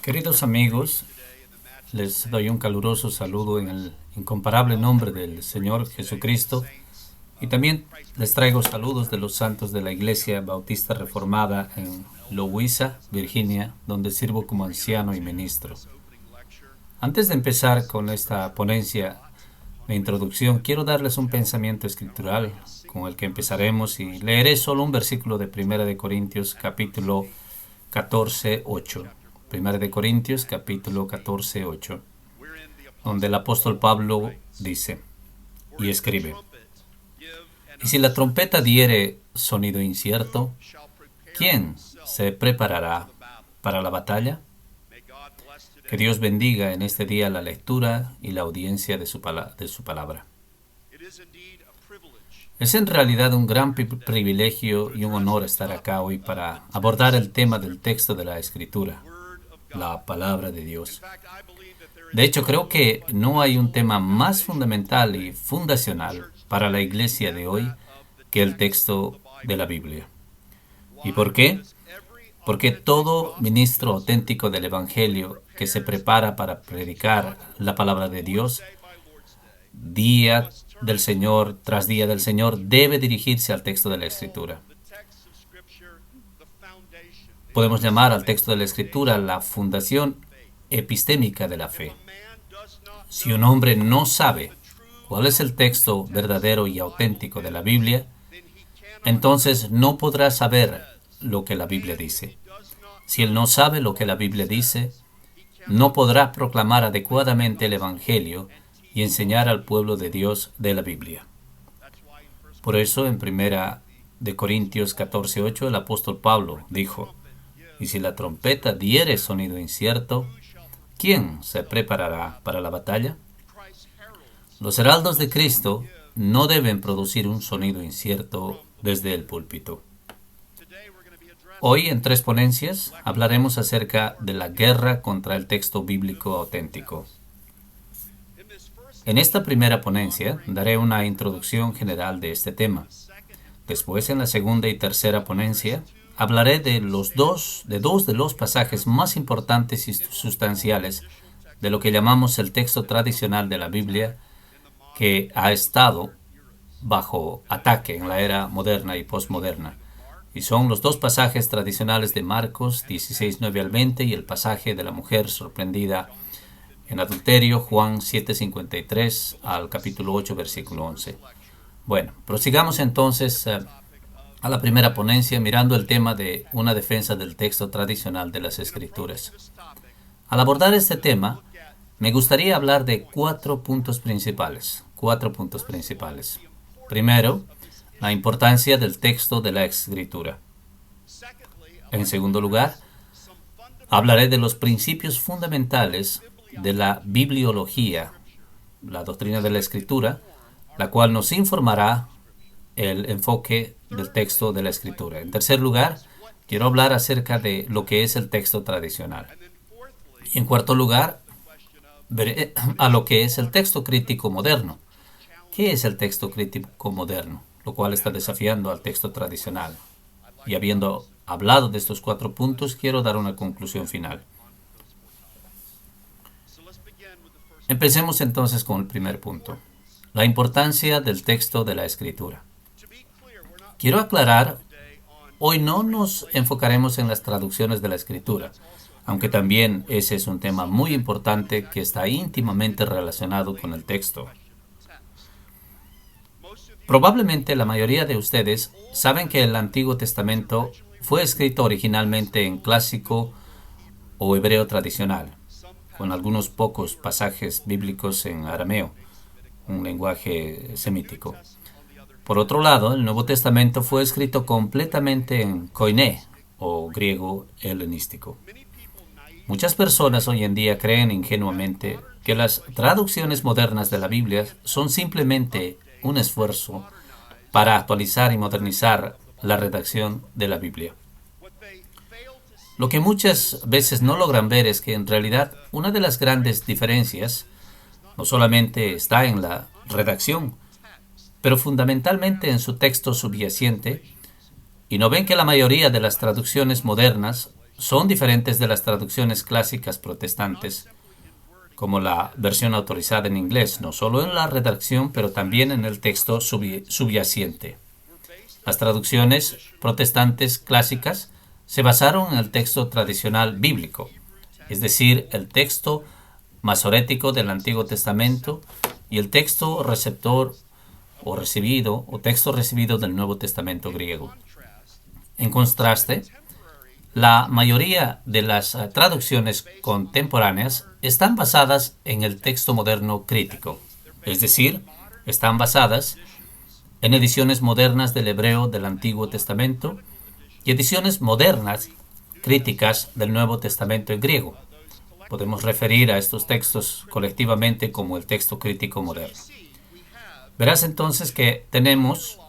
Queridos amigos, les doy un caluroso saludo en el incomparable nombre del Señor Jesucristo y también les traigo saludos de los santos de la Iglesia Bautista Reformada en Louisa, Virginia, donde sirvo como anciano y ministro. Antes de empezar con esta ponencia de introducción, quiero darles un pensamiento escritural con el que empezaremos y leeré solo un versículo de 1 Corintios capítulo 14, 8. 1 Corintios capítulo 14, 8, donde el apóstol Pablo dice y escribe: Y si la trompeta diere sonido incierto, ¿quién se preparará para la batalla? Que Dios bendiga en este día la lectura y la audiencia de su palabra. Es en realidad un gran privilegio y un honor estar acá hoy para abordar el tema del texto de la Escritura, la palabra de Dios. De hecho, creo que no hay un tema más fundamental y fundacional para la iglesia de hoy que el texto de la Biblia. ¿Y por qué? Porque todo ministro auténtico del Evangelio que se prepara para predicar la palabra de Dios, día del Señor tras día del Señor, debe dirigirse al texto de la Escritura. Podemos llamar al texto de la Escritura la fundación epistémica de la fe. Si un hombre no sabe cuál es el texto verdadero y auténtico de la Biblia, entonces no podrá saber lo que la Biblia dice. Si él no sabe lo que la Biblia dice, no podrá proclamar adecuadamente el Evangelio y enseñar al pueblo de Dios de la Biblia. Por eso en 1 Corintios 14, 8 el apóstol Pablo dijo: Y si la trompeta diere sonido incierto, ¿quién se preparará para la batalla? Los heraldos de Cristo no deben producir un sonido incierto desde el púlpito. Hoy, en 3 ponencias, hablaremos acerca de la guerra contra el texto bíblico auténtico. En esta primera ponencia daré una introducción general de este tema. Después, en la segunda y tercera ponencia, hablaré de dos de los pasajes más importantes y sustanciales de lo que llamamos el texto tradicional de la Biblia, que ha estado bajo ataque en la era moderna y postmoderna. Y son los 2 pasajes tradicionales de Marcos 16, 9 al 20 y el pasaje de la mujer sorprendida en adulterio, Juan 7, 53 al capítulo 8, versículo 11. Bueno, prosigamos entonces a la primera ponencia mirando el tema de una defensa del texto tradicional de las Escrituras. Al abordar este tema, me gustaría hablar de 4 puntos principales. Primero, la importancia del texto de la Escritura. En segundo lugar, hablaré de los principios fundamentales de la bibliología, la doctrina de la Escritura, la cual nos informará el enfoque del texto de la Escritura. En tercer lugar, quiero hablar acerca de lo que es el texto tradicional. Y en cuarto lugar, veré a lo que es el texto crítico moderno. ¿Qué es el texto crítico moderno? Lo cual está desafiando al texto tradicional. Y habiendo hablado de estos 4 puntos, quiero dar una conclusión final. Empecemos entonces con el primer punto: la importancia del texto de la Escritura. Quiero aclarar, hoy no nos enfocaremos en las traducciones de la Escritura, aunque también ese es un tema muy importante que está íntimamente relacionado con el texto. Probablemente la mayoría de ustedes saben que el Antiguo Testamento fue escrito originalmente en clásico o hebreo tradicional, con algunos pocos pasajes bíblicos en arameo, un lenguaje semítico. Por otro lado, el Nuevo Testamento fue escrito completamente en koiné, o griego helenístico. Muchas personas hoy en día creen ingenuamente que las traducciones modernas de la Biblia son simplemente un esfuerzo para actualizar y modernizar la redacción de la Biblia. Lo que muchas veces no logran ver es que en realidad una de las grandes diferencias no solamente está en la redacción, pero fundamentalmente en su texto subyacente, y no ven que la mayoría de las traducciones modernas son diferentes de las traducciones clásicas protestantes, como la versión autorizada en inglés, no solo en la redacción, pero también en el texto subyacente. Las traducciones protestantes clásicas se basaron en el texto tradicional bíblico, es decir, el texto masorético del Antiguo Testamento y el texto receptor o recibido o texto recibido del Nuevo Testamento griego. En contraste, la mayoría de las traducciones contemporáneas están basadas en el texto moderno crítico, es decir, están basadas en ediciones modernas del hebreo del Antiguo Testamento y ediciones modernas críticas del Nuevo Testamento en griego. Podemos referir a estos textos colectivamente como el texto crítico moderno. Verás entonces que tenemos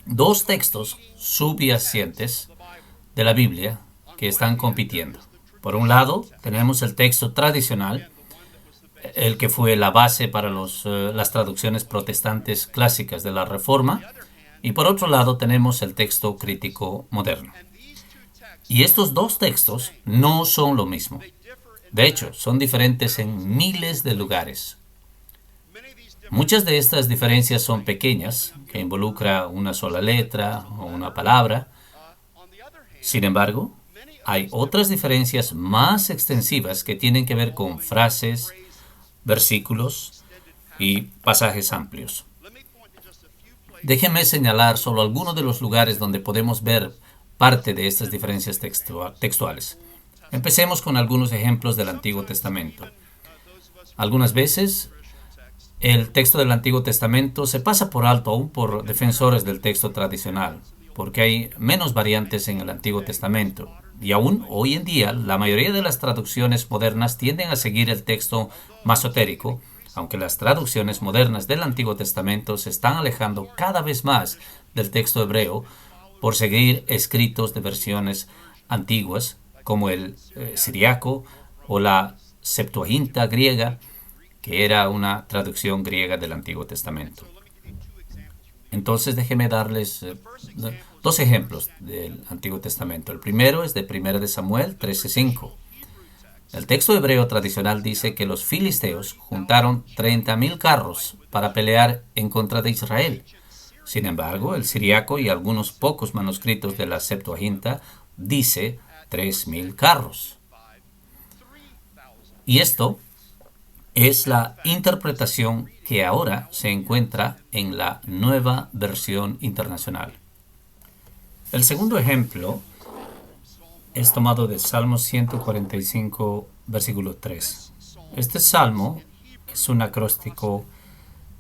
dos textos subyacentes de la Biblia que están compitiendo. Por un lado, tenemos el texto tradicional, el que fue la base para las traducciones protestantes clásicas de la Reforma, y por otro lado tenemos el texto crítico moderno. Y estos dos textos no son lo mismo. De hecho, son diferentes en miles de lugares. Muchas de estas diferencias son pequeñas, que involucran una sola letra o una palabra. Sin embargo, hay otras diferencias más extensivas que tienen que ver con frases, versículos y pasajes amplios. Déjenme señalar solo algunos de los lugares donde podemos ver parte de estas diferencias textuales. Empecemos con algunos ejemplos del Antiguo Testamento. Algunas veces, el texto del Antiguo Testamento se pasa por alto aún por defensores del texto tradicional, porque hay menos variantes en el Antiguo Testamento. Y aún hoy en día, la mayoría de las traducciones modernas tienden a seguir el texto masotérico, aunque las traducciones modernas del Antiguo Testamento se están alejando cada vez más del texto hebreo por seguir escritos de versiones antiguas, como el siriaco o la Septuaginta griega, que era una traducción griega del Antiguo Testamento. Entonces déjenme darles dos ejemplos del Antiguo Testamento. El primero es de 1 Samuel 13:5. El texto hebreo tradicional dice que los filisteos juntaron 30,000 carros para pelear en contra de Israel. Sin embargo, el siriaco y algunos pocos manuscritos de la Septuaginta dice 3,000 carros. Y esto es la interpretación que ahora se encuentra en la nueva versión internacional. El segundo ejemplo es tomado de Salmo 145, versículo 3. Este salmo es un acróstico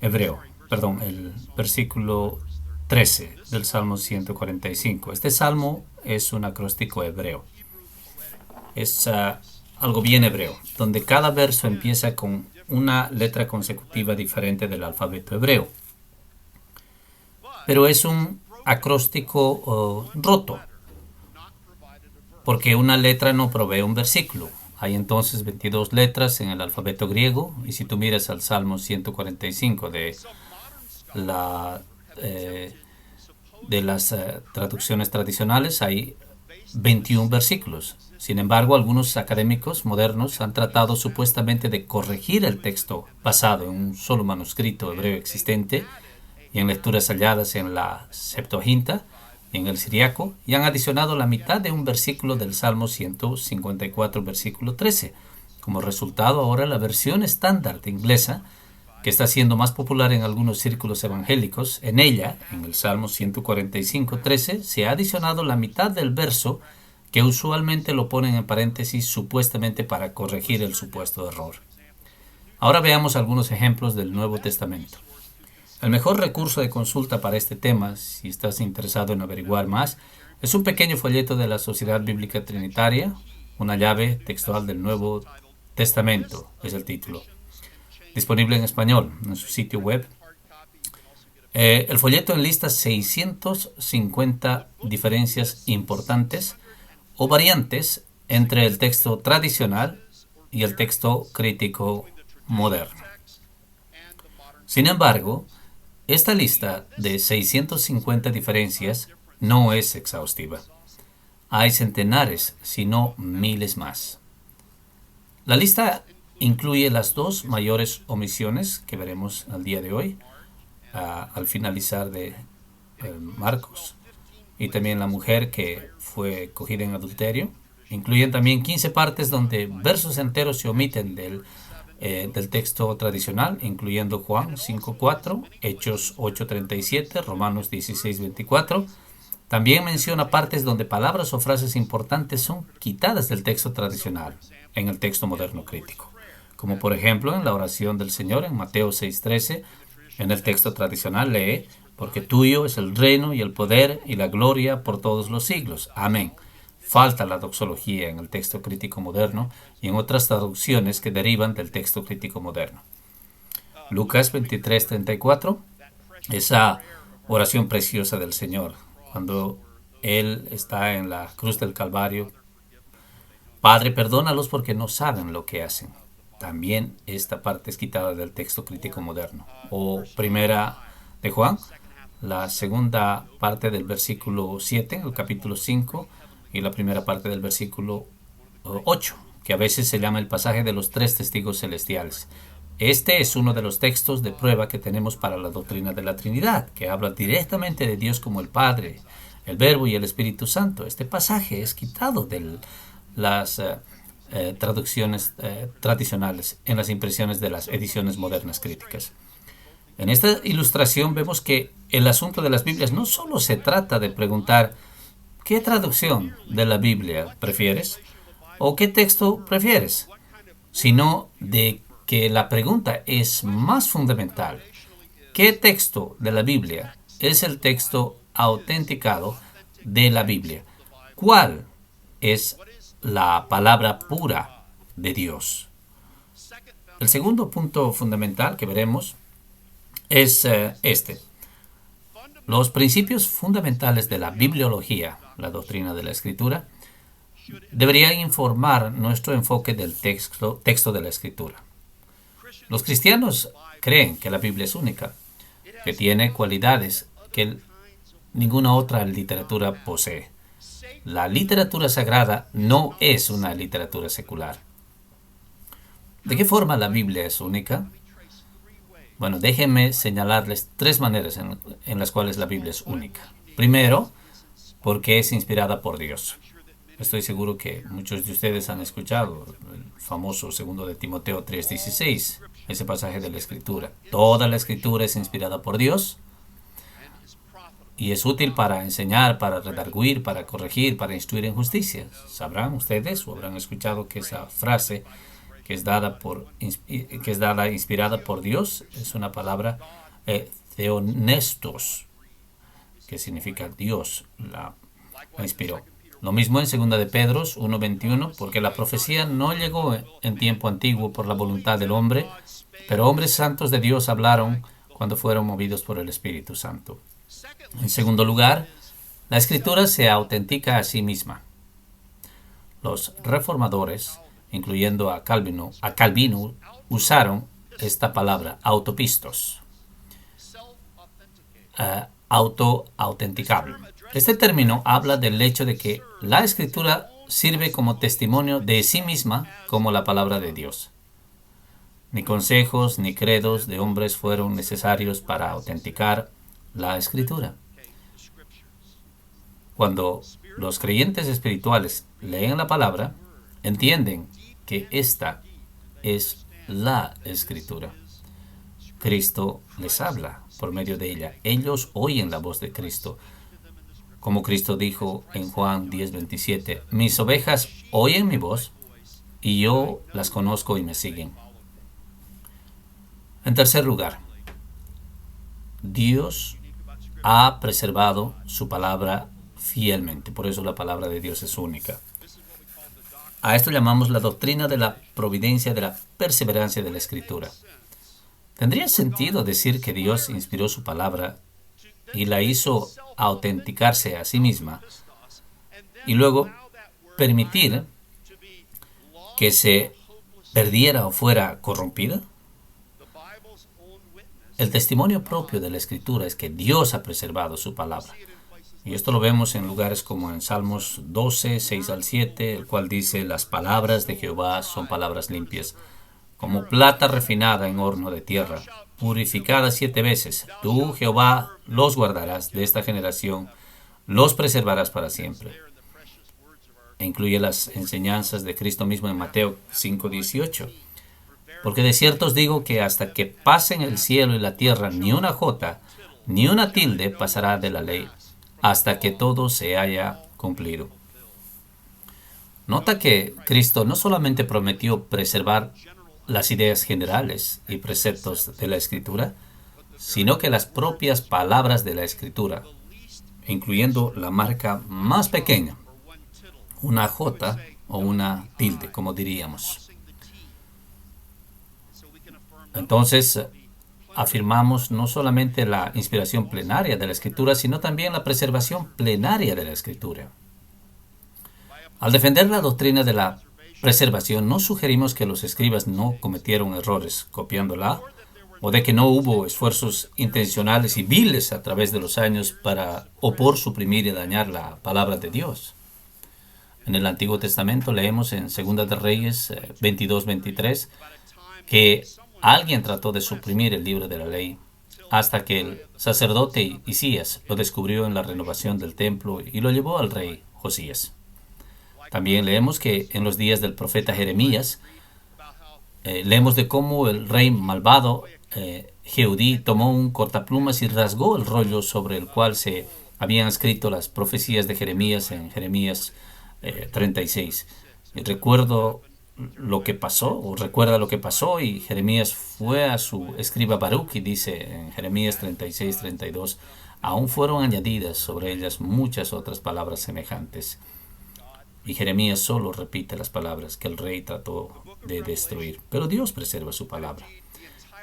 hebreo. El versículo 13 del Salmo 145. Este salmo es un acróstico hebreo. Es algo bien hebreo, donde cada verso empieza con una letra consecutiva diferente del alfabeto hebreo. Pero es un acróstico roto, porque una letra no provee un versículo. Hay entonces 22 letras en el alfabeto griego, y si tú miras al Salmo 145 de las traducciones tradicionales, hay 21 versículos. Sin embargo, algunos académicos modernos han tratado supuestamente de corregir el texto basado en un solo manuscrito hebreo existente y en lecturas halladas en la Septuaginta y en el siriaco, y han adicionado la mitad de un versículo del Salmo 154, versículo 13. Como resultado, ahora la versión estándar inglesa, que está siendo más popular en algunos círculos evangélicos, en ella, en el Salmo 145, 13, se ha adicionado la mitad del verso que usualmente lo ponen en paréntesis supuestamente para corregir el supuesto error. Ahora veamos algunos ejemplos del Nuevo Testamento. El mejor recurso de consulta para este tema, si estás interesado en averiguar más, es un pequeño folleto de la Sociedad Bíblica Trinitaria, una llave textual del Nuevo Testamento, es el título. Disponible en español en su sitio web. El folleto enlista 650 diferencias importantes o variantes entre el texto tradicional y el texto crítico moderno. Sin embargo, esta lista de 650 diferencias no es exhaustiva. hay centenares, si no miles más. La lista incluye las dos mayores omisiones que veremos al día de hoy, al finalizar de Marcos, y también la mujer que fue cogida en adulterio. Incluyen también 15 partes donde versos enteros se omiten del texto tradicional, incluyendo Juan 5:4, Hechos 8:37, Romanos 16:24. También menciona partes donde palabras o frases importantes son quitadas del texto tradicional en el texto moderno crítico, como por ejemplo en la oración del Señor en Mateo 6:13. En el texto tradicional lee: porque tuyo es el reino y el poder y la gloria por todos los siglos. Amén. Falta la doxología en el texto crítico moderno y en otras traducciones que derivan del texto crítico moderno. Lucas 23:34, esa oración preciosa del Señor, cuando Él está en la cruz del Calvario: Padre, perdónalos porque no saben lo que hacen. También esta parte es quitada del texto crítico moderno. O primera de Juan, la segunda parte del versículo 7, el capítulo 5, y la primera parte del versículo 8, que a veces se llama el pasaje de los tres testigos celestiales. Este es uno de los textos de prueba que tenemos para la doctrina de la Trinidad, que habla directamente de Dios como el Padre, el Verbo y el Espíritu Santo. Este pasaje es quitado de las traducciones tradicionales en las impresiones de las ediciones modernas críticas. En esta ilustración vemos que el asunto de las Biblias no solo se trata de preguntar ¿qué traducción de la Biblia prefieres? ¿O qué texto prefieres? Sino de que la pregunta es más fundamental. ¿Qué texto de la Biblia es el texto autenticado de la Biblia? ¿Cuál es la palabra pura de Dios? El segundo punto fundamental que veremos es este. Los principios fundamentales de la bibliología, la doctrina de la Escritura, deberían informar nuestro enfoque del texto de la Escritura. Los cristianos creen que la Biblia es única, que tiene cualidades que ninguna otra literatura posee. La literatura sagrada no es una literatura secular. ¿De qué forma la Biblia es única? Bueno, déjenme señalarles tres maneras en las cuales la Biblia es única. Primero, porque es inspirada por Dios. Estoy seguro que muchos de ustedes han escuchado el famoso 2 de Timoteo 3:16, ese pasaje de la Escritura. Toda la Escritura es inspirada por Dios y es útil para enseñar, para redarguir, para corregir, para instruir en justicia. ¿Sabrán ustedes o habrán escuchado que esa frase que es dada inspirada por Dios es una palabra theonestos, que significa Dios la inspiró? Lo mismo en 2 de Pedro 1:21, porque la profecía no llegó en tiempo antiguo por la voluntad del hombre, pero hombres santos de Dios hablaron cuando fueron movidos por el Espíritu Santo. En segundo lugar, la Escritura se autentica a sí misma. Los reformadores, incluyendo a Calvino, usaron esta palabra, autopistos, autoautenticable. Este término habla del hecho de que la Escritura sirve como testimonio de sí misma como la palabra de Dios. Ni consejos ni credos de hombres fueron necesarios para autenticar la Escritura. Cuando los creyentes espirituales leen la palabra, entienden que esta es la Escritura. Cristo les habla por medio de ella. Ellos oyen la voz de Cristo. Como Cristo dijo en Juan 10:27, mis ovejas oyen mi voz y yo las conozco y me siguen. En tercer lugar, Dios ha preservado su palabra fielmente. Por eso la palabra de Dios es única. A esto llamamos la doctrina de la providencia de la perseverancia de la Escritura. ¿Tendría sentido decir que Dios inspiró su palabra y la hizo autenticarse a sí misma y luego permitir que se perdiera o fuera corrompida? El testimonio propio de la Escritura es que Dios ha preservado su palabra. Y esto lo vemos en lugares como en Salmos 12, 6 al 7, el cual dice: las palabras de Jehová son palabras limpias, como plata refinada en horno de tierra, purificada 7 veces. Tú, Jehová, los guardarás de esta generación, los preservarás para siempre. E incluye las enseñanzas de Cristo mismo en Mateo 5:18. Porque de cierto os digo que hasta que pasen el cielo y la tierra, ni una jota, ni una tilde pasará de la ley, hasta que todo se haya cumplido. Nota que Cristo no solamente prometió preservar las ideas generales y preceptos de la Escritura, sino que las propias palabras de la Escritura, incluyendo la marca más pequeña, una jota o una tilde, como diríamos. Entonces, afirmamos no solamente la inspiración plenaria de la Escritura, sino también la preservación plenaria de la Escritura. Al defender la doctrina de la preservación, no sugerimos que los escribas no cometieron errores copiándola, o de que no hubo esfuerzos intencionales y viles a través de los años para o por suprimir y dañar la palabra de Dios. En el Antiguo Testamento leemos en 2 de Reyes 22-23 que alguien trató de suprimir el libro de la ley hasta que el sacerdote Hisías lo descubrió en la renovación del templo y lo llevó al rey Josías. También leemos que en los días del profeta Jeremías, leemos de cómo el rey malvado Jehudí tomó un cortaplumas y rasgó el rollo sobre el cual se habían escrito las profecías de Jeremías en Jeremías 36. Y recuerda lo que pasó, y Jeremías fue a su escriba Baruch y dice en Jeremías 36-32, aún fueron añadidas sobre ellas muchas otras palabras semejantes. Y Jeremías solo repite las palabras que el rey trató de destruir, pero Dios preserva su palabra.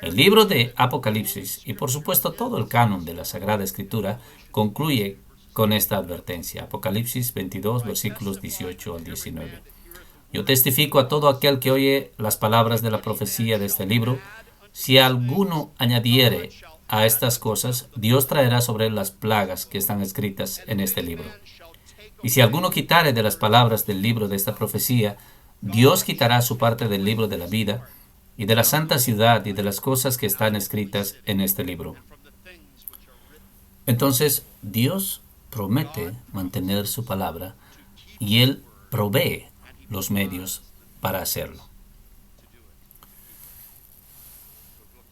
El libro de Apocalipsis, y por supuesto todo el canon de la Sagrada Escritura, concluye con esta advertencia. Apocalipsis 22, versículos 18 al 19. Yo testifico a todo aquel que oye las palabras de la profecía de este libro: si alguno añadiere a estas cosas, Dios traerá sobre él las plagas que están escritas en este libro. Y si alguno quitare de las palabras del libro de esta profecía, Dios quitará su parte del libro de la vida y de la santa ciudad y de las cosas que están escritas en este libro. Entonces, Dios promete mantener su palabra y Él provee los medios para hacerlo.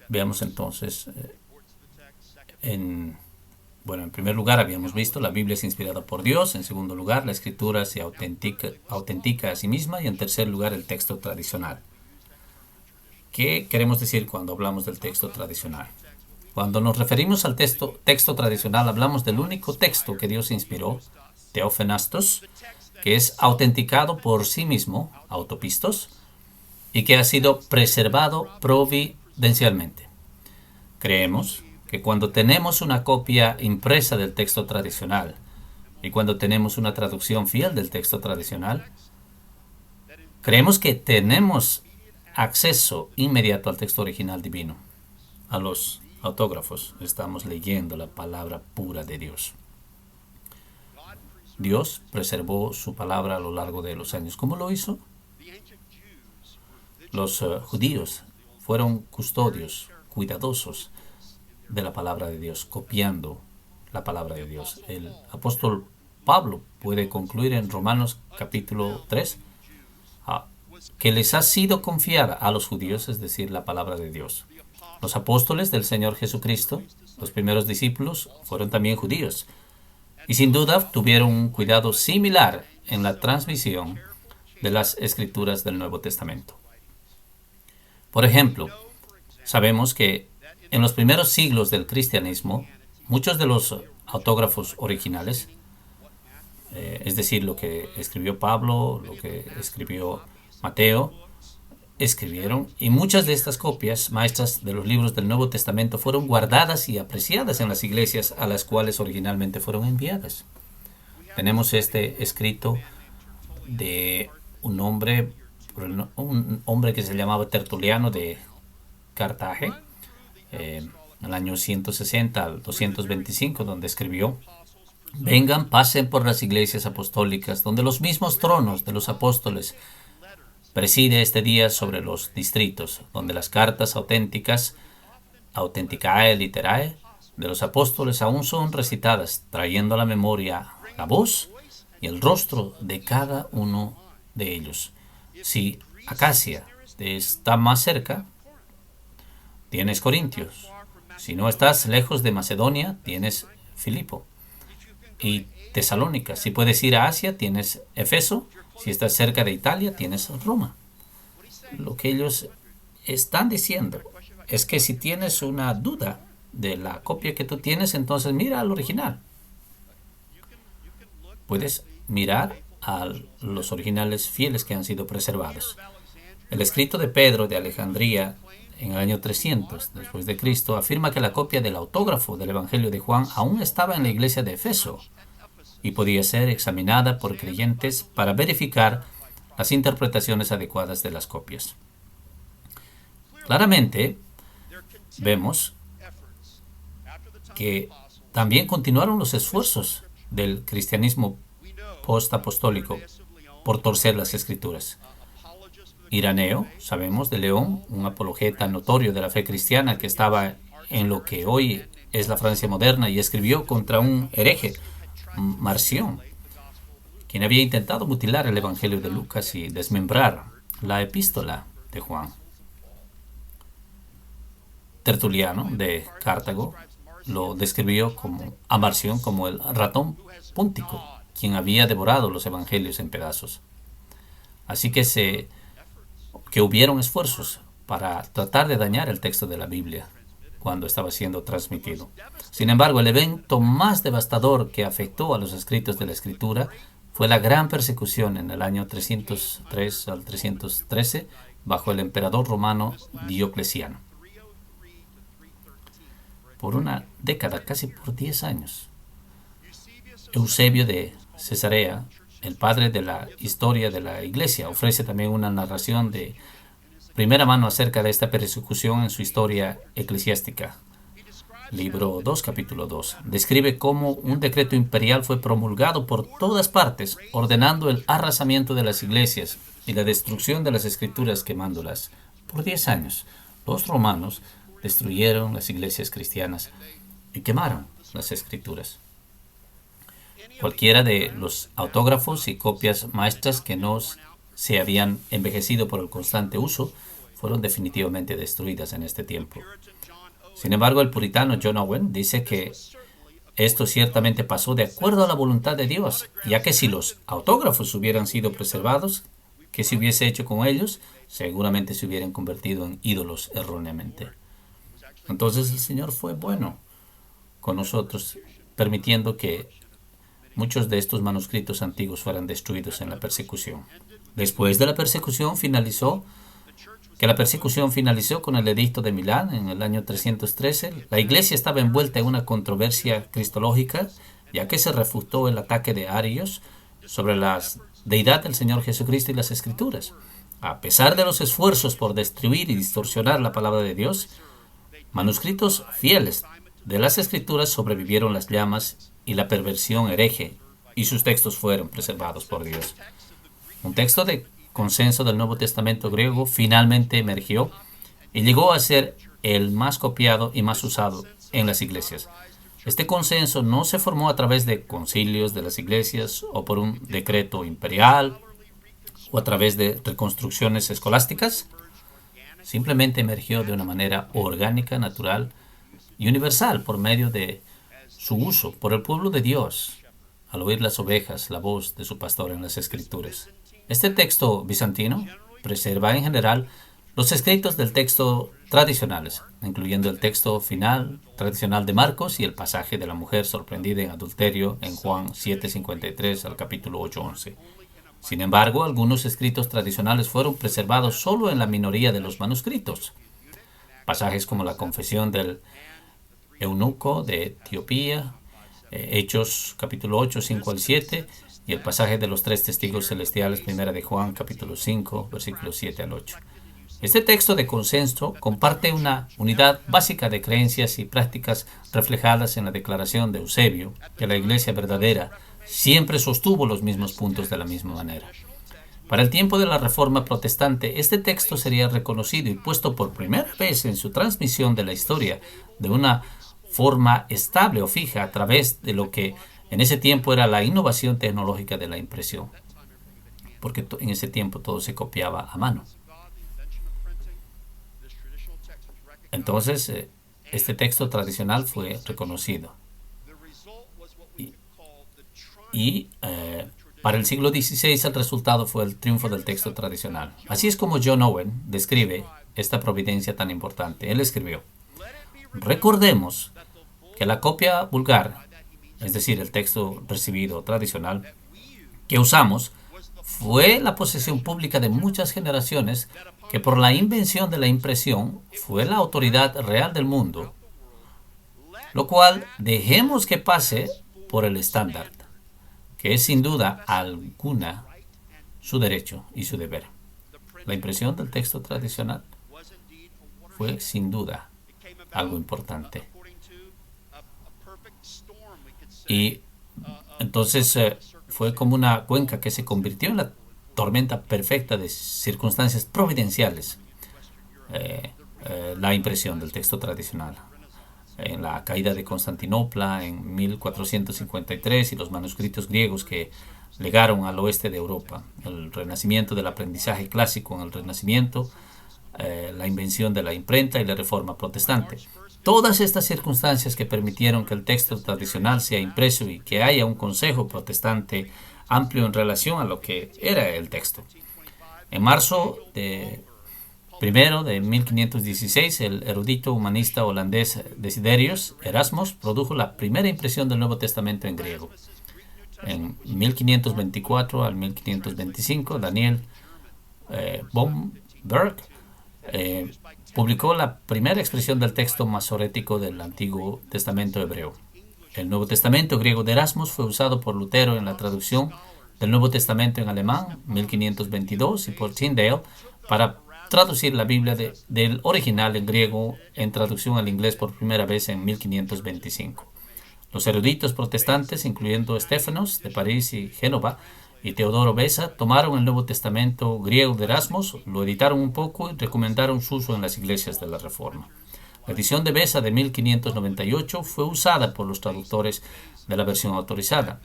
Veamos entonces, en primer lugar habíamos visto la Biblia es inspirada por Dios. En segundo lugar, la Escritura se autentica a sí misma. Y en tercer lugar, el texto tradicional. ¿Qué queremos decir cuando hablamos del texto tradicional? Cuando nos referimos al texto tradicional, hablamos del único texto que Dios inspiró, Theophanastos, que es autenticado por sí mismo, autopistos, y que ha sido preservado providencialmente. Creemos que cuando tenemos una copia impresa del texto tradicional y cuando tenemos una traducción fiel del texto tradicional, creemos que tenemos acceso inmediato al texto original divino. A los autógrafos estamos leyendo la palabra pura de Dios. Dios preservó su palabra a lo largo de los años. ¿Cómo lo hizo? Los judíos fueron custodios, cuidadosos de la palabra de Dios, copiando la palabra de Dios. El apóstol Pablo puede concluir en Romanos capítulo 3 que les ha sido confiada a los judíos, es decir, la palabra de Dios. Los apóstoles del Señor Jesucristo, los primeros discípulos, fueron también judíos y sin duda tuvieron un cuidado similar en la transmisión de las escrituras del Nuevo Testamento. Por ejemplo, sabemos que en los primeros siglos del cristianismo, muchos de los autógrafos originales, es decir, lo que escribió Pablo, lo que escribió Mateo, escribieron, y muchas de estas copias maestras de los libros del Nuevo Testamento fueron guardadas y apreciadas en las iglesias a las cuales originalmente fueron enviadas. Tenemos este escrito de un hombre que se llamaba Tertuliano de Cartago, en el año 160 al 225, donde escribió: Vengan, pasen por las iglesias apostólicas, donde los mismos tronos de los apóstoles preside este día sobre los distritos, donde las cartas auténticas, authenticae literae, de los apóstoles aún son recitadas, trayendo a la memoria la voz y el rostro de cada uno de ellos. Si Acacia te está más cerca, tienes Corintios. Si no estás lejos de Macedonia, tienes Filipo y Tesalónica. Si puedes ir a Asia, tienes Efeso. Si estás cerca de Italia, tienes Roma. Lo que ellos están diciendo es que si tienes una duda de la copia que tú tienes, entonces mira al original. Puedes mirar a los originales fieles que han sido preservados. El escrito de Pedro de Alejandría en el año 300 después de Cristo afirma que la copia del autógrafo del Evangelio de Juan aún estaba en la iglesia de Efeso y podía ser examinada por creyentes para verificar las interpretaciones adecuadas de las copias. Claramente, vemos que también continuaron los esfuerzos del cristianismo post-apostólico por torcer las escrituras. Iraneo, sabemos de León, un apologeta notorio de la fe cristiana que estaba en lo que hoy es la Francia moderna y escribió contra un hereje, Marción, quien había intentado mutilar el Evangelio de Lucas y desmembrar la epístola de Juan. Tertuliano de Cartago lo describió a Marción como el ratón púntico, quien había devorado los evangelios en pedazos. Así que hubieron esfuerzos para tratar de dañar el texto de la Biblia cuando estaba siendo transmitido. Sin embargo, el evento más devastador que afectó a los escritos de la Escritura fue la gran persecución en el año 303 al 313 bajo el emperador romano Diocleciano. Por una década, casi por 10 años. Eusebio de Cesarea, el padre de la historia de la Iglesia, ofrece también una narración de primera mano acerca de esta persecución en su historia eclesiástica. Libro 2, capítulo 2. Describe cómo un decreto imperial fue promulgado por todas partes, ordenando el arrasamiento de las iglesias y la destrucción de las escrituras, quemándolas. Por 10 años, los romanos destruyeron las iglesias cristianas y quemaron las escrituras. Cualquiera de los autógrafos y copias maestras que no se habían envejecido por el constante uso fueron definitivamente destruidas en este tiempo. Sin embargo, el puritano John Owen dice que esto ciertamente pasó de acuerdo a la voluntad de Dios, ya que si los autógrafos hubieran sido preservados, ¿qué se hubiese hecho con ellos? Seguramente se hubieran convertido en ídolos erróneamente. Entonces el Señor fue bueno con nosotros, permitiendo que muchos de estos manuscritos antiguos fueran destruidos en la persecución. Después de la persecución finalizó con el edicto de Milán en el año 313. La iglesia estaba envuelta en una controversia cristológica, ya que se refutó el ataque de Arios sobre la deidad del Señor Jesucristo y las Escrituras. A pesar de los esfuerzos por destruir y distorsionar la palabra de Dios, manuscritos fieles de las Escrituras sobrevivieron las llamas y la perversión hereje, y sus textos fueron preservados por Dios. Un texto de consenso del Nuevo Testamento griego finalmente emergió y llegó a ser el más copiado y más usado en las iglesias. Este consenso no se formó a través de concilios de las iglesias o por un decreto imperial o a través de reconstrucciones escolásticas. Simplemente emergió de una manera orgánica, natural y universal por medio de su uso por el pueblo de Dios al oír las ovejas la voz de su pastor en las Escrituras. Este texto bizantino preserva en general los escritos del texto tradicionales, incluyendo el texto final tradicional de Marcos y el pasaje de la mujer sorprendida en adulterio en Juan 7:53 al capítulo 8:11. Sin embargo, algunos escritos tradicionales fueron preservados solo en la minoría de los manuscritos. Pasajes como la confesión del eunuco de Etiopía, Hechos capítulo 8, 5 al 7, y el pasaje de los 3 testigos celestiales, primera de Juan capítulo 5, versículos 7 al 8. Este texto de consenso comparte una unidad básica de creencias y prácticas reflejadas en la declaración de Eusebio, que la Iglesia verdadera siempre sostuvo los mismos puntos de la misma manera. Para el tiempo de la Reforma Protestante, este texto sería reconocido y puesto por primera vez en su transmisión de la historia de una forma estable o fija a través de lo que en ese tiempo era la innovación tecnológica de la impresión, porque en ese tiempo todo se copiaba a mano. Entonces, este texto tradicional fue reconocido. Y para el siglo XVI el resultado fue el triunfo del texto tradicional. Así es como John Owen describe esta providencia tan importante. Él escribió: recordemos que la copia vulgar, es decir, el texto recibido tradicional que usamos, fue la posesión pública de muchas generaciones que por la invención de la impresión fue la autoridad real del mundo, lo cual dejemos que pase por el estándar, que es sin duda alguna su derecho y su deber. La impresión del texto tradicional fue sin duda algo importante. Y entonces fue como una cuenca que se convirtió en la tormenta perfecta de circunstancias providenciales, la impresión del texto tradicional. En la caída de Constantinopla en 1453 y los manuscritos griegos que legaron al oeste de Europa, el renacimiento del aprendizaje clásico en el Renacimiento, la invención de la imprenta y la Reforma Protestante. Todas estas circunstancias que permitieron que el texto tradicional sea impreso y que haya un consejo protestante amplio en relación a lo que era el texto. En marzo de 1516, el erudito humanista holandés Desiderius Erasmus produjo la primera impresión del Nuevo Testamento en griego. En 1524 al 1525, Daniel Bomberg publicó la primera expresión del texto masorético del Antiguo Testamento hebreo. El Nuevo Testamento griego de Erasmus fue usado por Lutero en la traducción del Nuevo Testamento en alemán, 1522, y por Tyndale para traducir la Biblia del original en griego en traducción al inglés por primera vez en 1525. Los eruditos protestantes, incluyendo Estéfanos de París y Génova y Teodoro Beza, tomaron el Nuevo Testamento griego de Erasmus, lo editaron un poco y recomendaron su uso en las iglesias de la Reforma. La edición de Beza de 1598 fue usada por los traductores de la versión autorizada.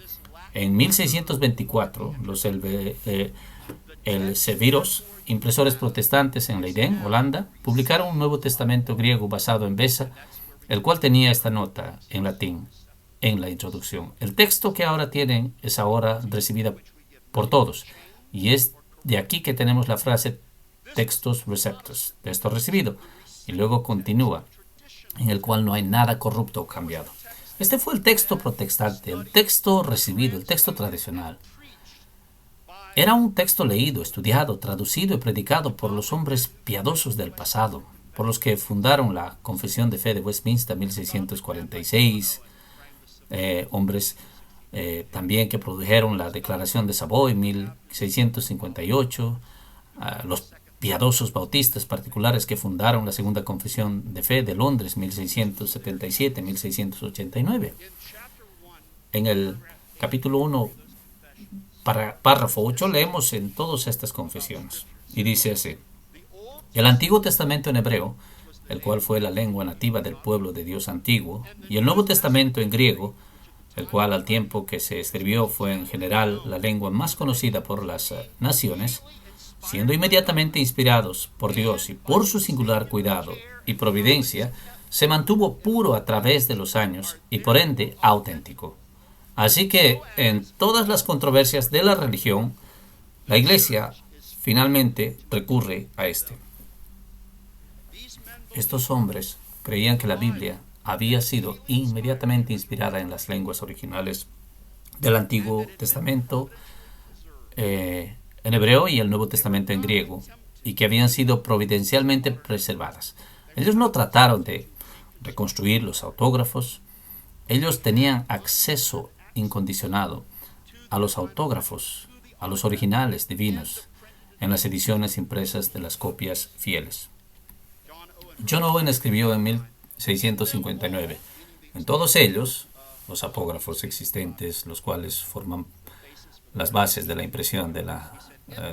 En 1624, los Elseviros, impresores protestantes en Leiden, Holanda, publicaron un Nuevo Testamento griego basado en Beza, el cual tenía esta nota en latín en la introducción: el texto que ahora tienen es ahora recibida por todos, y es de aquí que tenemos la frase textus receptus, texto recibido, y luego continúa, en el cual no hay nada corrupto o cambiado. Este fue el texto protestante, el texto recibido, el texto tradicional. Era un texto leído, estudiado, traducido y predicado por los hombres piadosos del pasado, por los que fundaron la Confesión de Fe de Westminster 1646, hombres también que produjeron la Declaración de Savoy 1658, los piadosos bautistas particulares que fundaron la Segunda Confesión de Fe de Londres 1677-1689. En el capítulo 1, párrafo 8, leemos en todas estas confesiones. Y dice así: el Antiguo Testamento en hebreo, el cual fue la lengua nativa del pueblo de Dios antiguo, y el Nuevo Testamento en griego, el cual al tiempo que se escribió fue en general la lengua más conocida por las naciones, siendo inmediatamente inspirados por Dios y por su singular cuidado y providencia, se mantuvo puro a través de los años y por ende auténtico. Así que en todas las controversias de la religión, la Iglesia finalmente recurre a este. Estos hombres creían que la Biblia había sido inmediatamente inspirada en las lenguas originales del Antiguo Testamento en hebreo y el Nuevo Testamento en griego, y que habían sido providencialmente preservadas. Ellos no trataron de reconstruir los autógrafos. Ellos tenían acceso incondicionado a los autógrafos, a los originales divinos. en las ediciones impresas de las copias fieles. John Owen escribió en 1659. En todos ellos, los apógrafos existentes, los cuales forman las bases de la impresión de la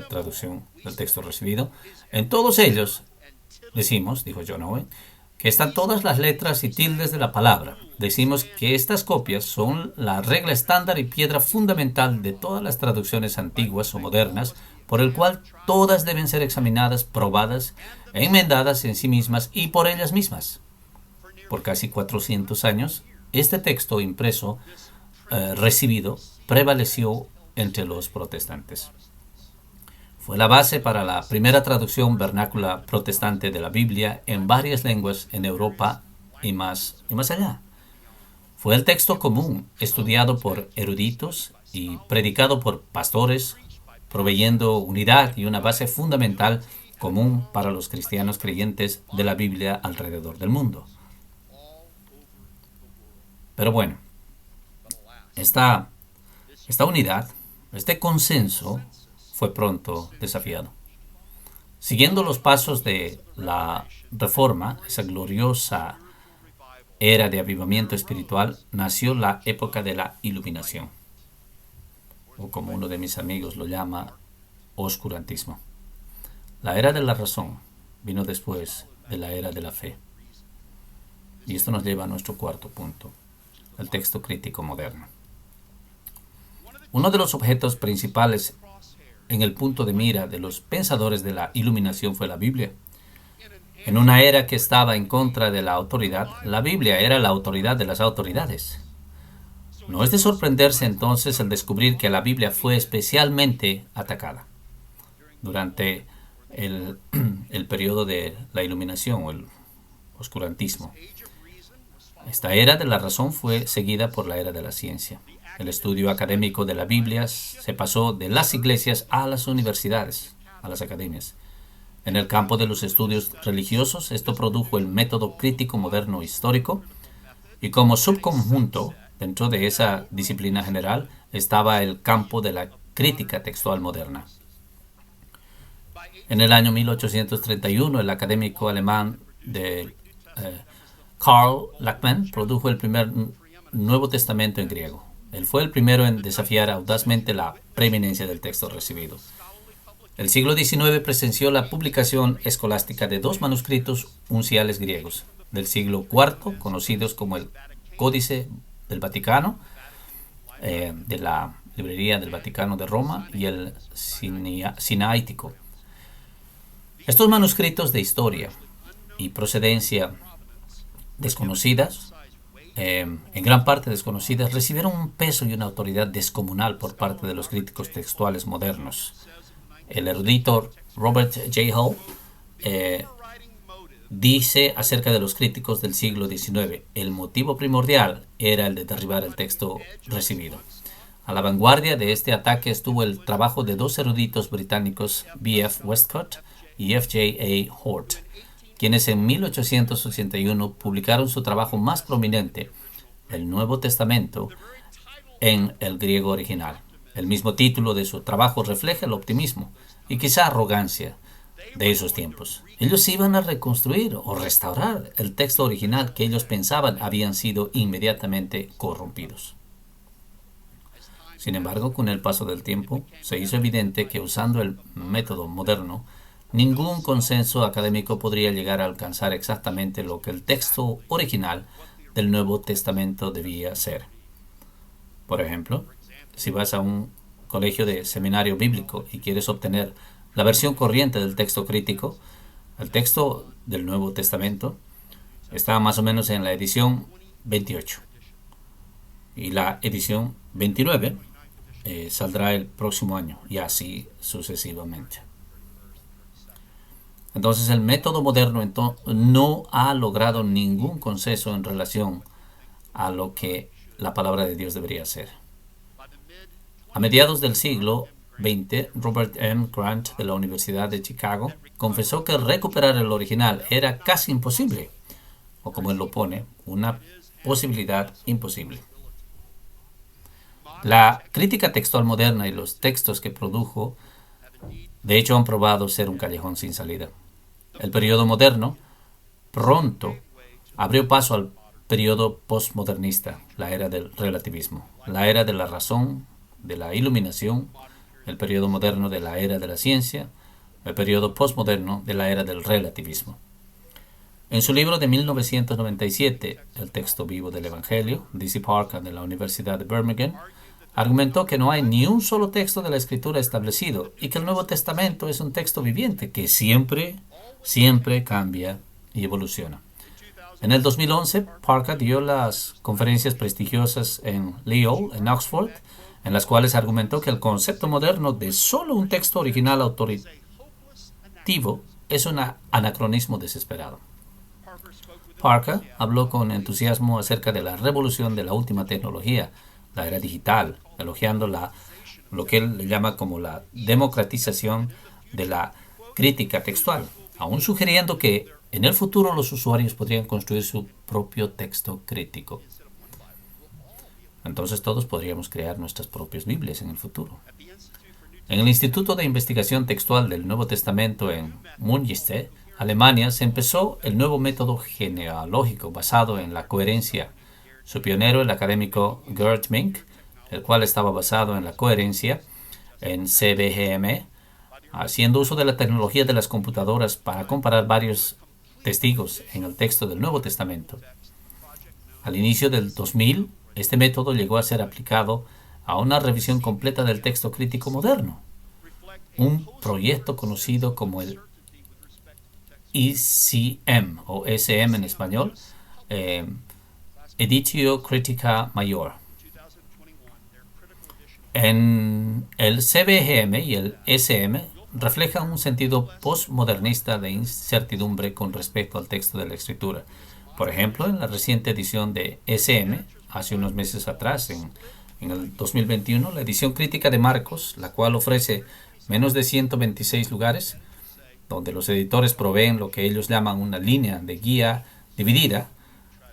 traducción del texto recibido, en todos ellos decimos, dijo John Owen, que están todas las letras y tildes de la palabra. Decimos que estas copias son la regla estándar y piedra fundamental de todas las traducciones antiguas o modernas, por el cual todas deben ser examinadas, probadas e enmendadas en sí mismas y por ellas mismas. Por casi 400 años, este texto impreso recibido prevaleció entre los protestantes. Fue la base para la primera traducción vernácula protestante de la Biblia en varias lenguas en Europa y más allá. Fue el texto común, estudiado por eruditos y predicado por pastores, proveyendo unidad y una base fundamental común para los cristianos creyentes de la Biblia alrededor del mundo. Pero bueno, esta unidad, este consenso, fue pronto desafiado. Siguiendo los pasos de la Reforma, esa gloriosa era de avivamiento espiritual, nació la época de la Iluminación, o como uno de mis amigos lo llama, oscurantismo. La era de la razón vino después de la era de la fe. Y esto nos lleva a nuestro cuarto punto, el texto crítico moderno. Uno de los objetos principales en el punto de mira de los pensadores de la Iluminación fue la Biblia. En una era que estaba en contra de la autoridad, la Biblia era la autoridad de las autoridades. No es de sorprenderse entonces el descubrir que la Biblia fue especialmente atacada durante el periodo de la Iluminación o el oscurantismo. Esta era de la razón fue seguida por la era de la ciencia. El estudio académico de la Biblia se pasó de las iglesias a las universidades, a las academias. En el campo de los estudios religiosos, esto produjo el método crítico moderno histórico, y como subconjunto dentro de esa disciplina general estaba el campo de la crítica textual moderna. En el año 1831, el académico alemán Karl Lachmann produjo el primer Nuevo Testamento en griego. Él fue el primero en desafiar audazmente la preeminencia del texto recibido. El siglo XIX presenció la publicación escolástica de dos manuscritos unciales griegos del siglo IV, conocidos como el Códice del Vaticano, de la Librería del Vaticano de Roma, y el Sinaítico. Estos manuscritos de historia y procedencia desconocidas, en gran parte desconocidas, recibieron un peso y una autoridad descomunal por parte de los críticos textuales modernos. El erudito Robert J. Hall dice acerca de los críticos del siglo XIX: el motivo primordial era el de derribar el texto recibido. A la vanguardia de este ataque estuvo el trabajo de dos eruditos británicos, B. F. Westcott y F. J. A. Hort, quienes en 1881 publicaron su trabajo más prominente, el Nuevo Testamento, en el griego original. El mismo título de su trabajo refleja el optimismo y quizá arrogancia de esos tiempos. Ellos iban a reconstruir o restaurar el texto original que ellos pensaban habían sido inmediatamente corrompidos. Sin embargo, con el paso del tiempo, se hizo evidente que usando el método moderno, ningún consenso académico podría llegar a alcanzar exactamente lo que el texto original del Nuevo Testamento debía ser. Por ejemplo, si vas a un colegio de seminario bíblico y quieres obtener la versión corriente del texto crítico, el texto del Nuevo Testamento está más o menos en la edición 28. Y la edición 29 saldrá el próximo año, y así sucesivamente. Entonces el método moderno no ha logrado ningún consenso en relación a lo que la palabra de Dios debería ser. A mediados del siglo XX, Robert M. Grant de la Universidad de Chicago confesó que recuperar el original era casi imposible, o como él lo pone, una posibilidad imposible. La crítica textual moderna y los textos que produjo De hecho, han probado ser un callejón sin salida. El periodo moderno pronto abrió paso al periodo postmodernista, la era del relativismo, la era de la razón, de la iluminación, el periodo moderno de la era de la ciencia, el periodo postmoderno de la era del relativismo. En su libro de 1997, El texto vivo del Evangelio, D.C. Parker de la Universidad de Birmingham argumentó que no hay ni un solo texto de la Escritura establecido y que el Nuevo Testamento es un texto viviente que siempre cambia y evoluciona. En el 2011, Parker dio las conferencias prestigiosas en Leo, en Oxford, en las cuales argumentó que el concepto moderno de solo un texto original autoritativo es un anacronismo desesperado. Parker habló con entusiasmo acerca de la revolución de la última tecnología, la era digital, elogiando lo que él le llama como la democratización de la crítica textual, aún sugiriendo que en el futuro los usuarios podrían construir su propio texto crítico. Entonces todos podríamos crear nuestras propias Biblias en el futuro. En el Instituto de Investigación Textual del Nuevo Testamento en Münster, Alemania, se empezó el nuevo método genealógico basado en la coherencia. Su pionero, el académico Gerd Mink, el cual estaba basado en la coherencia en CBGM, haciendo uso de la tecnología de las computadoras para comparar varios testigos en el texto del Nuevo Testamento. Al inicio del 2000, este método llegó a ser aplicado a una revisión completa del texto crítico moderno, un proyecto conocido como el ECM, o SM en español, Editio Critica Major. En el CBGM y el SM reflejan un sentido postmodernista de incertidumbre con respecto al texto de la Escritura. Por ejemplo, en la reciente edición de SM, hace unos meses atrás, en el 2021, la edición crítica de Marcos, la cual ofrece menos de 126 lugares, donde los editores proveen lo que ellos llaman una línea de guía dividida,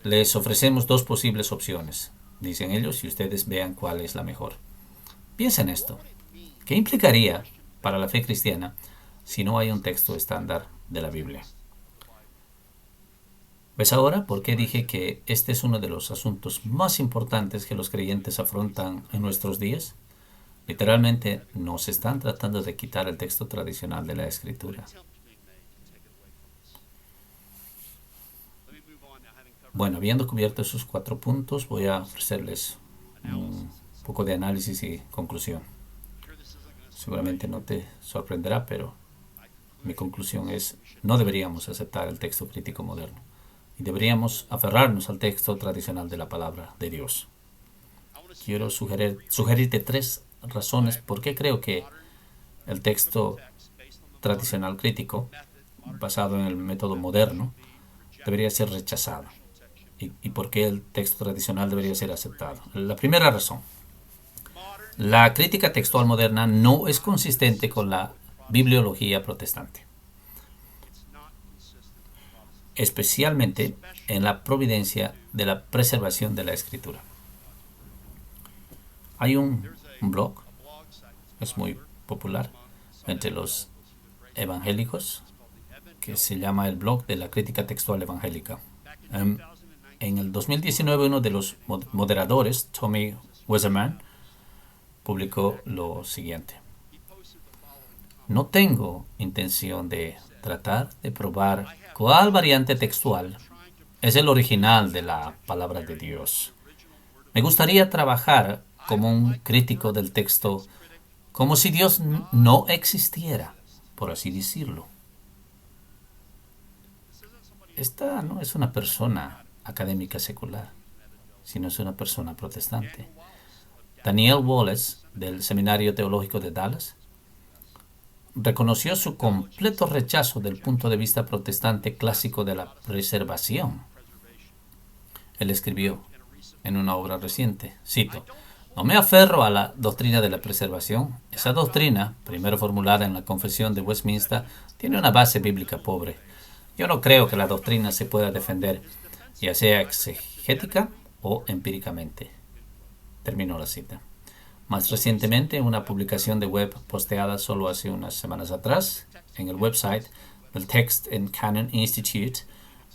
les ofrecemos dos posibles opciones, dicen ellos, y ustedes vean cuál es la mejor. Piensa en esto. ¿Qué implicaría para la fe cristiana si no hay un texto estándar de la Biblia? ¿Ves ahora por qué dije que este es uno de los asuntos más importantes que los creyentes afrontan en nuestros días? Literalmente nos están tratando de quitar el texto tradicional de la Escritura. Bueno, habiendo cubierto esos 4 puntos, voy a ofrecerles un poco de análisis y conclusión. Seguramente no te sorprenderá, pero mi conclusión es: no deberíamos aceptar el texto crítico moderno y deberíamos aferrarnos al texto tradicional de la palabra de Dios. Quiero sugerirte 3 razones por qué creo que el texto tradicional crítico, basado en el método moderno, debería ser rechazado y por qué el texto tradicional debería ser aceptado. La primera razón: la crítica textual moderna no es consistente con la bibliología protestante, especialmente en la providencia de la preservación de la Escritura. Hay un blog, es muy popular entre los evangélicos, que se llama el blog de la crítica textual evangélica. En el 2019, uno de los moderadores, Tommy Weserman, publicó lo siguiente: no tengo intención de tratar de probar cuál variante textual es el original de la palabra de Dios. Me gustaría trabajar como un crítico del texto, como si Dios no existiera, por así decirlo. Esta no es una persona académica secular, sino es una persona protestante. Daniel Wallace, del Seminario Teológico de Dallas, reconoció su completo rechazo del punto de vista protestante clásico de la preservación. Él escribió en una obra reciente, cito: no me aferro a la doctrina de la preservación. Esa doctrina, primero formulada en la Confesión de Westminster, tiene una base bíblica pobre. Yo no creo que la doctrina se pueda defender, ya sea exegética o empíricamente. Terminó la cita. Más recientemente, una publicación de web posteada solo hace unas semanas atrás en el website del Text and Canon Institute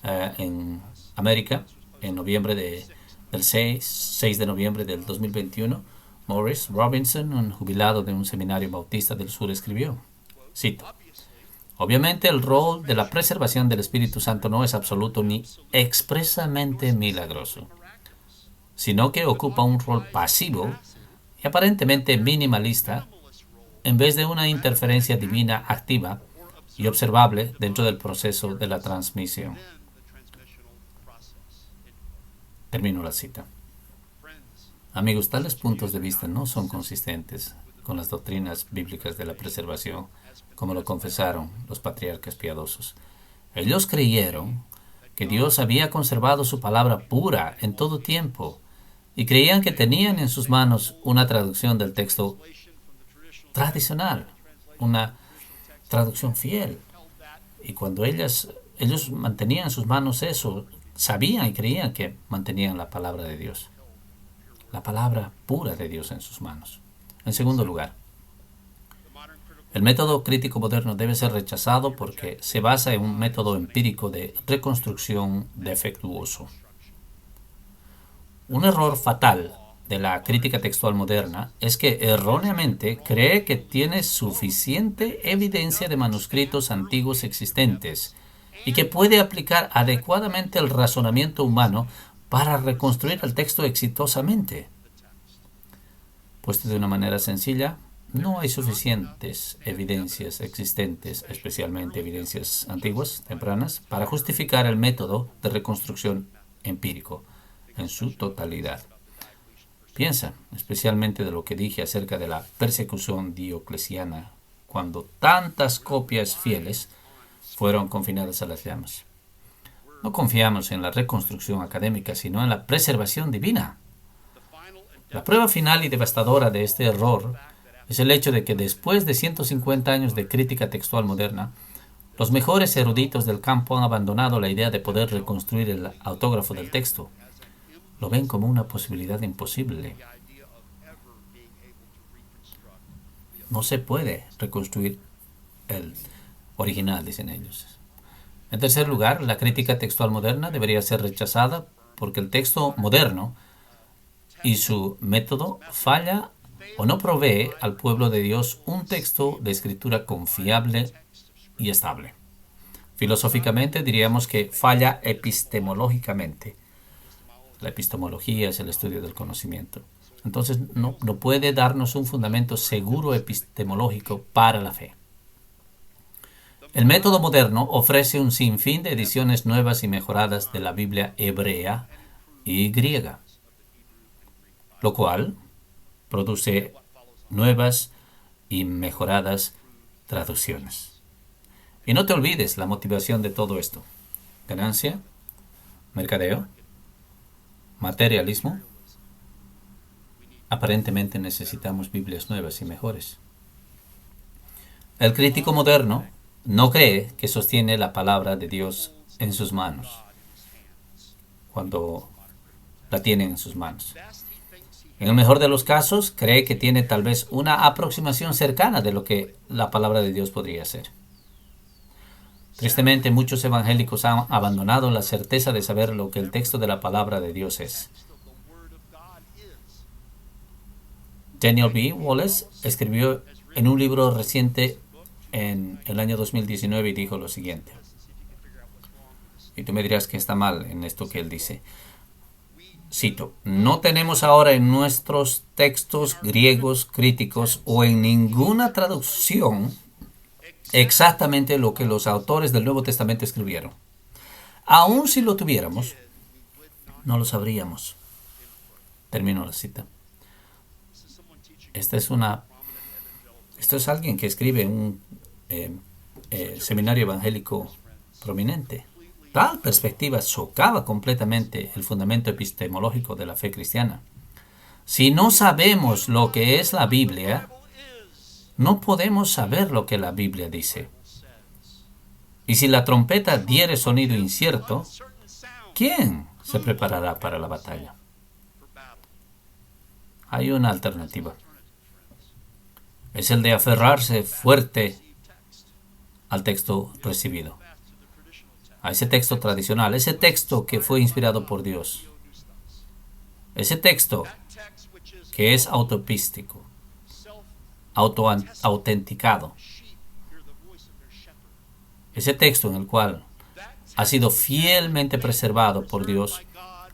en América, en noviembre del 6 de noviembre del 2021, Morris Robinson, un jubilado de un seminario bautista del sur, escribió, cito, obviamente el rol de la preservación del Espíritu Santo no es absoluto ni expresamente milagroso, sino que ocupa un rol pasivo y aparentemente minimalista en vez de una interferencia divina activa y observable dentro del proceso de la transmisión. Termino la cita. Amigos, tales puntos de vista no son consistentes con las doctrinas bíblicas de la preservación, como lo confesaron los patriarcas piadosos. Ellos creyeron que Dios había conservado su palabra pura en todo tiempo y creían que tenían en sus manos una traducción del texto tradicional, una traducción fiel. Y cuando ellos mantenían en sus manos eso, sabían y creían que mantenían la palabra de Dios, la palabra pura de Dios en sus manos. En segundo lugar, el método crítico moderno debe ser rechazado porque se basa en un método empírico de reconstrucción defectuoso. Un error fatal de la crítica textual moderna es que erróneamente cree que tiene suficiente evidencia de manuscritos antiguos existentes y que puede aplicar adecuadamente el razonamiento humano para reconstruir el texto exitosamente. Puesto de una manera sencilla, no hay suficientes evidencias existentes, especialmente evidencias antiguas, tempranas, para justificar el método de reconstrucción empírico en su totalidad. Piensa especialmente de lo que dije acerca de la persecución diocleciana, cuando tantas copias fieles fueron confinadas a las llamas. No confiamos en la reconstrucción académica, sino en la preservación divina. La prueba final y devastadora de este error es el hecho de que después de 150 años de crítica textual moderna, los mejores eruditos del campo han abandonado la idea de poder reconstruir el autógrafo del texto. Lo ven como una posibilidad imposible. No se puede reconstruir el original, dicen ellos. En tercer lugar, la crítica textual moderna debería ser rechazada porque el texto moderno y su método falla o no provee al pueblo de Dios un texto de escritura confiable y estable. Filosóficamente diríamos que falla epistemológicamente. La epistemología es el estudio del conocimiento. Entonces no puede darnos un fundamento seguro epistemológico para la fe. El método moderno ofrece un sinfín de ediciones nuevas y mejoradas de la Biblia hebrea y griega, lo cual produce nuevas y mejoradas traducciones. Y no te olvides la motivación de todo esto: ganancia, mercadeo, materialismo. Aparentemente necesitamos Biblias nuevas y mejores. El crítico moderno no cree que sostiene la palabra de Dios en sus manos cuando la tiene en sus manos. En el mejor de los casos, cree que tiene tal vez una aproximación cercana de lo que la palabra de Dios podría ser. Tristemente, muchos evangélicos han abandonado la certeza de saber lo que el texto de la palabra de Dios es. Daniel B. Wallace escribió en un libro reciente en el año 2019 y dijo lo siguiente. Y tú me dirás que está mal en esto que él dice. Cito: no tenemos ahora en nuestros textos griegos críticos o en ninguna traducción exactamente lo que los autores del Nuevo Testamento escribieron. Aun si lo tuviéramos, no lo sabríamos. Termino la cita. Esto es alguien que escribe en un seminario evangélico prominente. Tal perspectiva socava completamente el fundamento epistemológico de la fe cristiana. Si no sabemos lo que es la Biblia, no podemos saber lo que la Biblia dice. Y si la trompeta diere sonido incierto, ¿quién se preparará para la batalla? Hay una alternativa. es el de aferrarse fuerte al texto recibido, a ese texto tradicional, ese texto que fue inspirado por Dios, ese texto que es autopístico, autenticado, ese texto en el cual ha sido fielmente preservado por Dios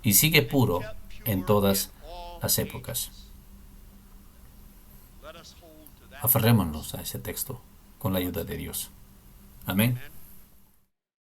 y sigue puro en todas las épocas. Aferrémonos a ese texto con la ayuda de Dios. Amén.